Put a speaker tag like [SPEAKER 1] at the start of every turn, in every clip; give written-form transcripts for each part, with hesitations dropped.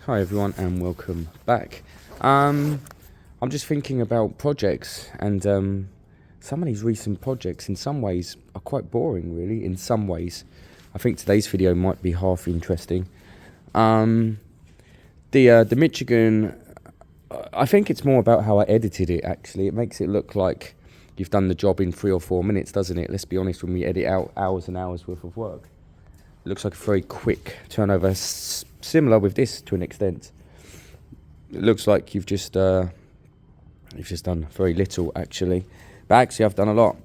[SPEAKER 1] Hi everyone and welcome back. I'm just thinking about projects, and some of these recent projects in some ways are quite boring, really. In some ways I think today's video might be half interesting. The Michigan, I think it's more about how I edited it. Actually, it makes it look like you've done the job in 3 or 4 minutes, doesn't it? Let's be honest, when we edit out hours and hours worth of work, it looks like a very quick turnover. Similar with this to an extent. It looks like you've just done very little, actually. But actually, I've done a lot.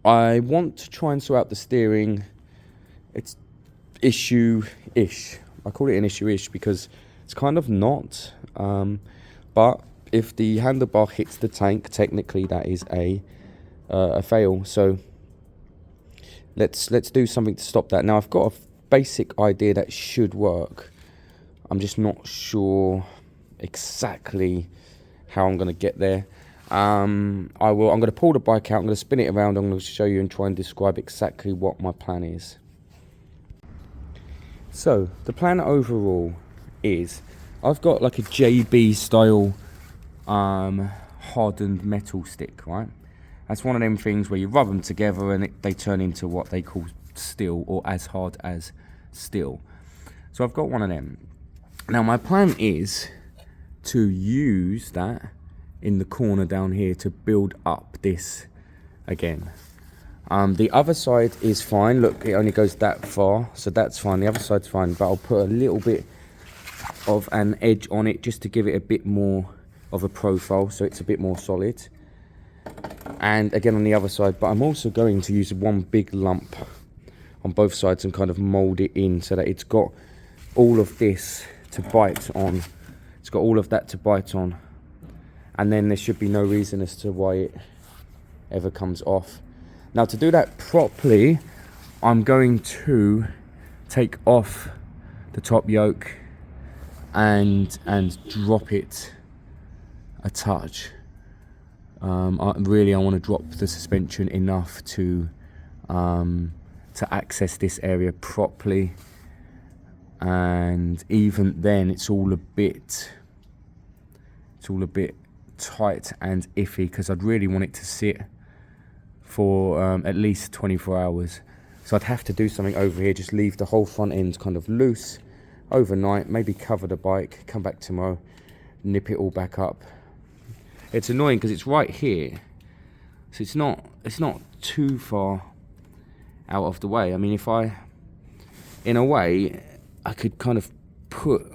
[SPEAKER 1] I want to try and sort out the steering. It's issue-ish. I call it an issue-ish because it's kind of not. But if the handlebar hits the tank, technically that is a fail. So let's do something to stop that. Now, I've got a basic idea that should work. I'm just not sure exactly how I'm going to get there. I'm going to pull the bike out, I'm going to spin it around, I'm going to show you and try and describe exactly what my plan is. So the plan overall is I've got like a JB style hardened metal stick, right? That's one of them things where you rub them together and they turn into what they call steel, or as hard as steel. So I've got one of them. Now my plan is to use that in the corner down here to build up this again. The other side is fine. Look, it only goes that far, so that's fine. The other side's fine, but I'll put a little bit of an edge on it just to give it a bit more of a profile, so it's a bit more solid. And again on the other side, but I'm also going to use one big lump on both sides and kind of mold it in so that it's got all of this to bite on. It's got all of that to bite on, and then there should be no reason as to why it ever comes off. Now, to do that properly, I'm going to take off the top yoke and drop it a touch. I want to drop the suspension enough to access this area properly, and even then it's all a bit tight and iffy because I'd really want it to sit for at least 24 hours. So I'd have to do something over here, just leave the whole front end kind of loose overnight, maybe cover the bike, come back tomorrow, nip it all back up. It's annoying because it's right here, so it's not too far out of the way. I mean, if in a way, I could kind of put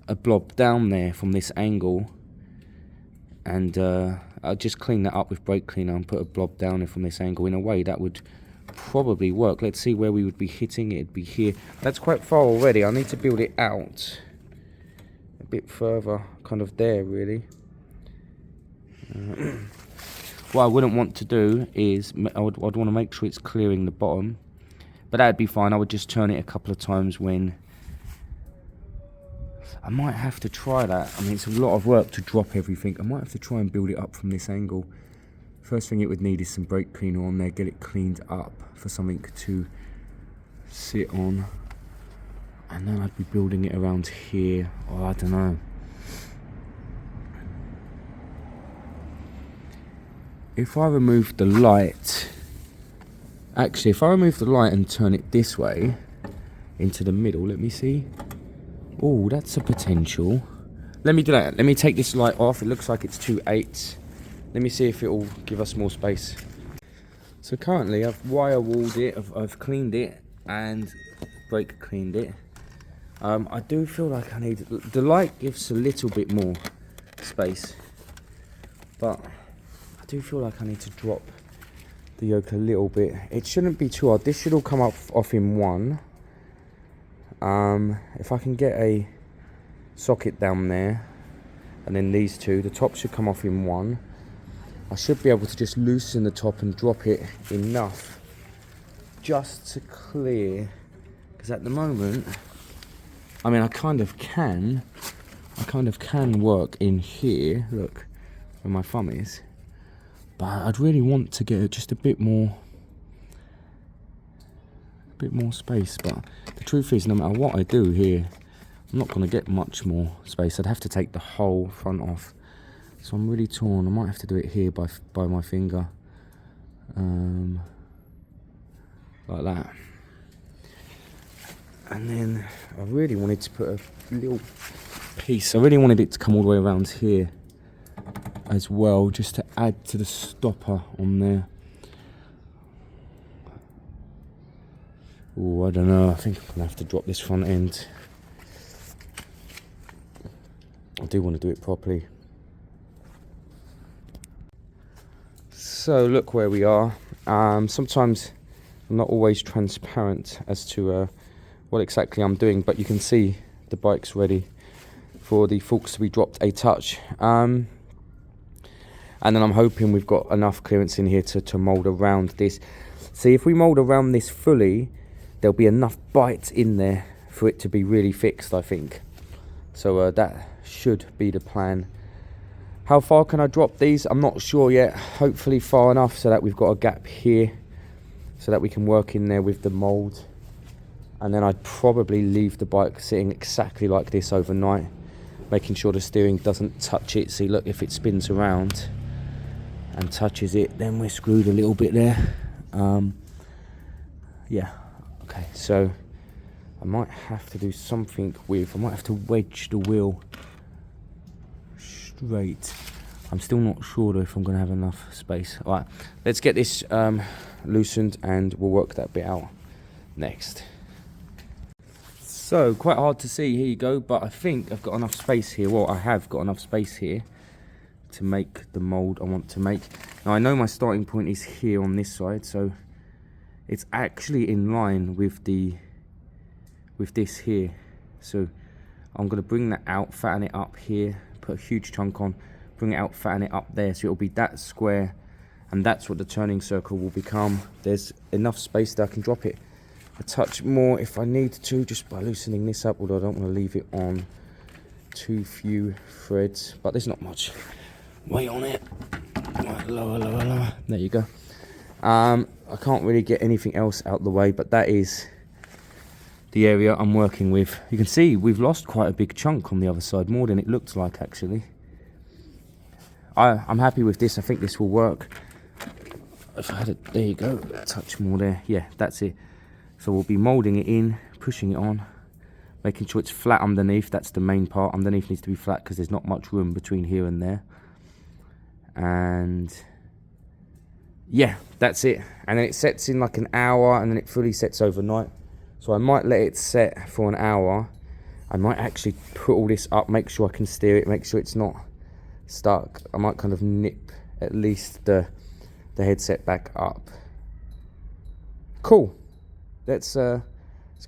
[SPEAKER 1] a blob down there from this angle, and I'll just clean that up with brake cleaner and put a blob down there from this angle. In a way, that would probably work. Let's see where we would be hitting it. It'd be here. That's quite far already. I need to build it out a bit further, kind of there, really. What I wouldn't want to do is I'd want to make sure it's clearing the bottom, but that'd be fine. I would just turn it a couple of times when I might have to try that. I mean, it's a lot of work to drop everything. I might have to try and build it up from this angle. First thing it would need is some brake cleaner on there, get it cleaned up for something to sit on, and then I'd be building it around here, or I don't know. If I remove the light, actually, if I remove the light and turn it this way into the middle, let me see. Oh, that's a potential. Let me do that. Let me take this light off. It looks like it's 2/8. Let me see if it will give us more space. So currently, I've wire walled it. I've cleaned it and brake cleaned it. I do feel like I need the light gives a little bit more space, but I do feel like I need to drop the yoke a little bit. It shouldn't be too hard. This should all come off in one. If I can get a socket down there, and then these two, the top should come off in one. I should be able to just loosen the top and drop it enough just to clear, because at the moment, I mean, I kind of can work in here, look where my thumb is, but I'd really want to get just a bit more bit more space, but the truth is, no matter what I do here, I'm not going to get much more space. I'd have to take the whole front off. So I'm really torn. I might have to do it here by my finger. Like that. And then I really wanted to put a little piece. I really wanted it to come all the way around here as well, just to add to the stopper on there. Oh, I don't know. I think I'm gonna have to drop this front end. I do want to do it properly. So look where we are. Sometimes I'm not always transparent as to what exactly I'm doing, but you can see the bike's ready for the forks to be dropped a touch. And then I'm hoping we've got enough clearance in here to mould around this. See, if we mould around this fully, there'll be enough bite in there for it to be really fixed, I think. So that should be the plan. How far can I drop these? I'm not sure yet. Hopefully far enough so that we've got a gap here, so that we can work in there with the mould. And then I'd probably leave the bike sitting exactly like this overnight, making sure the steering doesn't touch it. See, look, if it spins around and touches it, then we're screwed a little bit there. Yeah, okay, so I might have to do something with, I might have to wedge the wheel straight. I'm still not sure though if I'm going to have enough space. All right, let's get this loosened and we'll work that bit out next. So, quite hard to see, here you go, but I think I've got enough space here. Well, I have got enough space here to make the mould I want to make. Now, I know my starting point is here on this side, so it's actually in line with this here. So I'm going to bring that out, fatten it up here, put a huge chunk on, bring it out, fatten it up there, so it'll be that square, and that's what the turning circle will become. There's enough space that I can drop it a touch more if I need to, just by loosening this up, although I don't want to leave it on too few threads, but there's not much weight on it. Right, lower, lower, lower. There you go. I can't really get anything else out the way, but that is the area I'm working with. You can see we've lost quite a big chunk on the other side, more than it looked like actually. I'm happy with this. I think this will work. If I had it, there you go, a touch more there. Yeah, that's it. So we'll be moulding it in, pushing it on, making sure it's flat underneath. That's the main part. Underneath needs to be flat because there's not much room between here and there. And yeah, that's it. And then it sets in like an hour, and then it fully sets overnight. So I might let it set for an hour. I might actually put all this up, make sure I can steer it, make sure it's not stuck. I might kind of nip at least the headset back up. Cool. Let's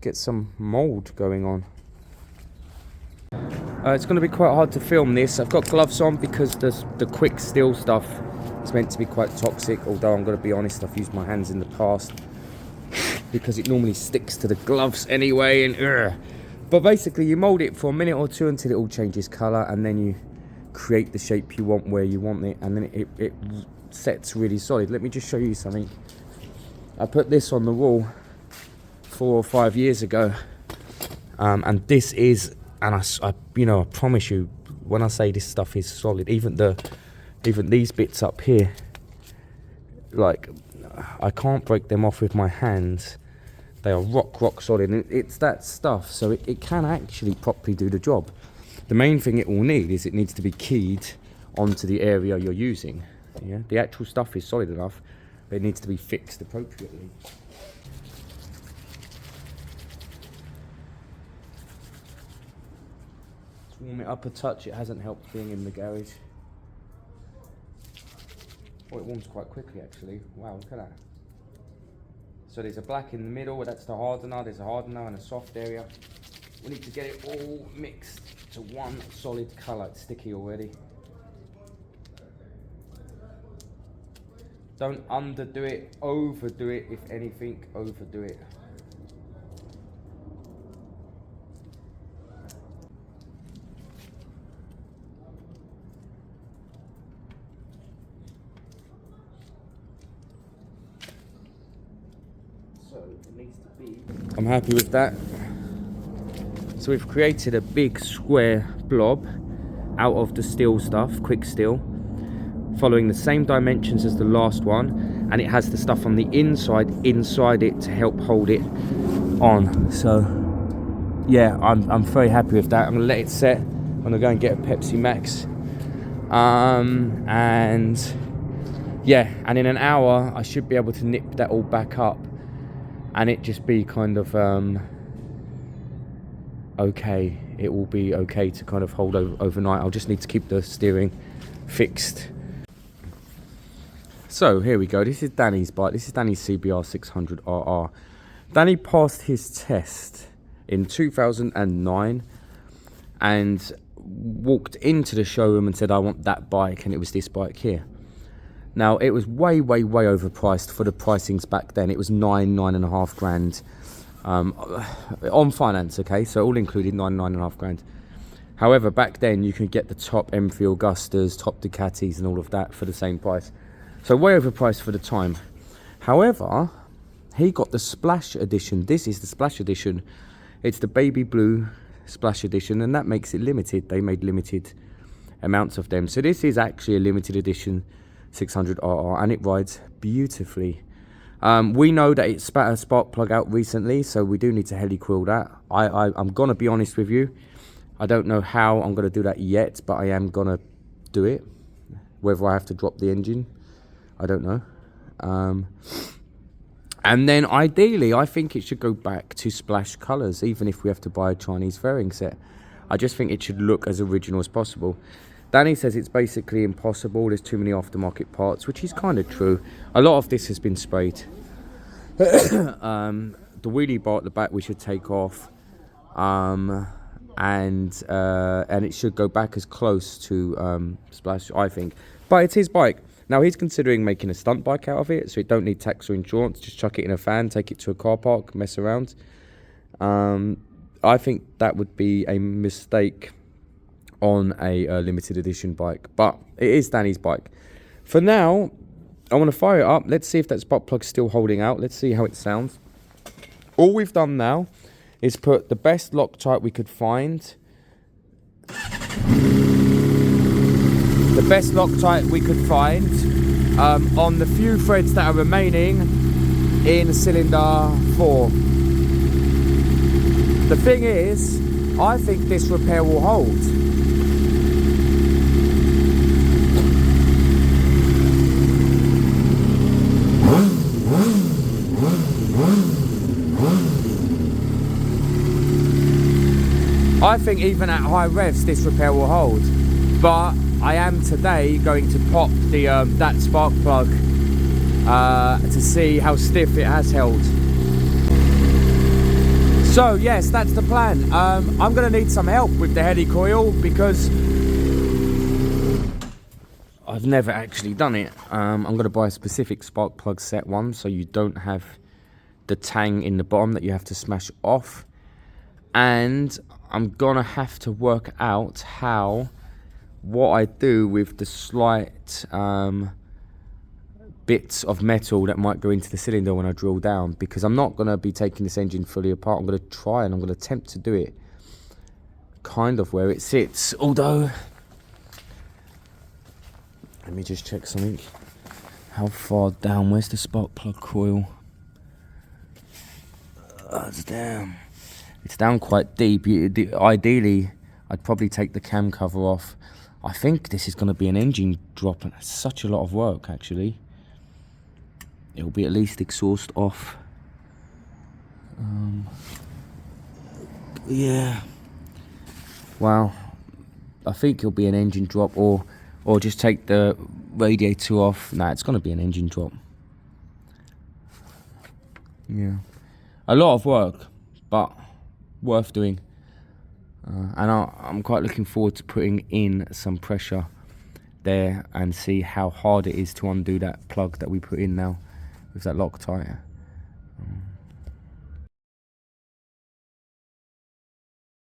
[SPEAKER 1] get some mould going on. It's going to be quite hard to film this. I've got gloves on because the quick steel stuff is meant to be quite toxic, although I'm going to be honest, I've used my hands in the past because it normally sticks to the gloves anyway. And but basically you mould it for a minute or two until it all changes colour, and then you create the shape you want where you want it, and then it sets really solid. Let me just show you something. I put this on the wall 4 or 5 years ago, and this is, and I you know, I promise you, when I say this stuff is solid, even these bits up here, like I can't break them off with my hands. They are rock solid, and it's that stuff, so it can actually properly do the job. The main thing it will need is it needs to be keyed onto the area you're using. Yeah, the actual stuff is solid enough, but it needs to be fixed appropriately. Warm it up a touch. It hasn't helped being in the garage. Oh, it warms quite quickly actually. Wow, look at that. So there's a black in the middle, that's the hardener. There's a hardener and a soft area. We need to get it all mixed to one solid colour. It's sticky already. Don't underdo it, overdo it. If anything, overdo it. So it needs to be. I'm happy with that. So we've created a big square blob out of the steel stuff, quick steel, following the same dimensions as the last one, and it has the stuff on the inside it to help hold it on. So yeah, I'm very happy with that. I'm gonna let it set. I'm gonna go and get a Pepsi Max, and yeah, and in an hour I should be able to nip that all back up and it just be kind of okay. It will be okay to kind of hold overnight. I'll just need to keep the steering fixed. So here we go. This is Danny's bike. This is Danny's cbr600rr. Danny passed his test in 2009 and walked into the showroom and said, I want that bike, and it was this bike here. Now, it was way overpriced for the pricings back then. It was $9.5 grand on finance, okay? So all included, $9.5 grand. However, back then you could get the top M3 Augustas, top Ducatis and all of that for the same price. So way overpriced for the time. However, he got the Splash Edition. This is the Splash Edition. It's the baby blue Splash Edition, and that makes it limited. They made limited amounts of them. So this is actually a limited edition 600rr, and it rides beautifully. We know that it spat a spark plug out recently, so we do need to helicoil that. I'm gonna be honest with you, I don't know how I'm gonna do that yet, but I am gonna do it. Whether I have to drop the engine, I don't know. And then ideally I think it should go back to Splash colours, even if we have to buy a Chinese fairing set. I just think it should look as original as possible. Danny says it's basically impossible, there's too many aftermarket parts, which is kind of true. A lot of this has been sprayed. The wheelie bar at the back we should take off, and it should go back as close to Splash, I think. But it's his bike. Now he's considering making a stunt bike out of it, so it don't need tax or insurance. Just chuck it in a van, take it to a car park, mess around. I think that would be a mistake on a limited edition bike, but it is Danny's bike. For now, I want to fire it up. Let's see if that spark plug's still holding out. Let's see how it sounds. All we've done now is put the best Loctite we could find. The best Loctite we could find on the few threads that are remaining in cylinder 4. The thing is, I think this repair will hold. I think even at high revs this repair will hold, but I am today going to pop the that spark plug to see how stiff it has held. So yes, that's the plan. I'm going to need some help with the helicoil because I've never actually done it. I'm going to buy a specific spark plug set one, so you don't have the tang in the bottom that you have to smash off. And I'm going to have to work out what I do with the slight bits of metal that might go into the cylinder when I drill down, because I'm not going to be taking this engine fully apart. I'm going to try and I'm going to attempt to do it kind of where it sits, although let me just check something. How far down? Where's the spark plug coil? It's down. It's down quite deep. Ideally, I'd probably take the cam cover off. I think this is going to be an engine drop, and it's such a lot of work, actually. It'll be at least exhaust off. Yeah. Well, I think it'll be an engine drop, or just take the radiator off. Nah, it's going to be an engine drop. Yeah. A lot of work, but worth doing. And I'm quite looking forward to putting in some pressure there and see how hard it is to undo that plug that we put in now with that Loctite.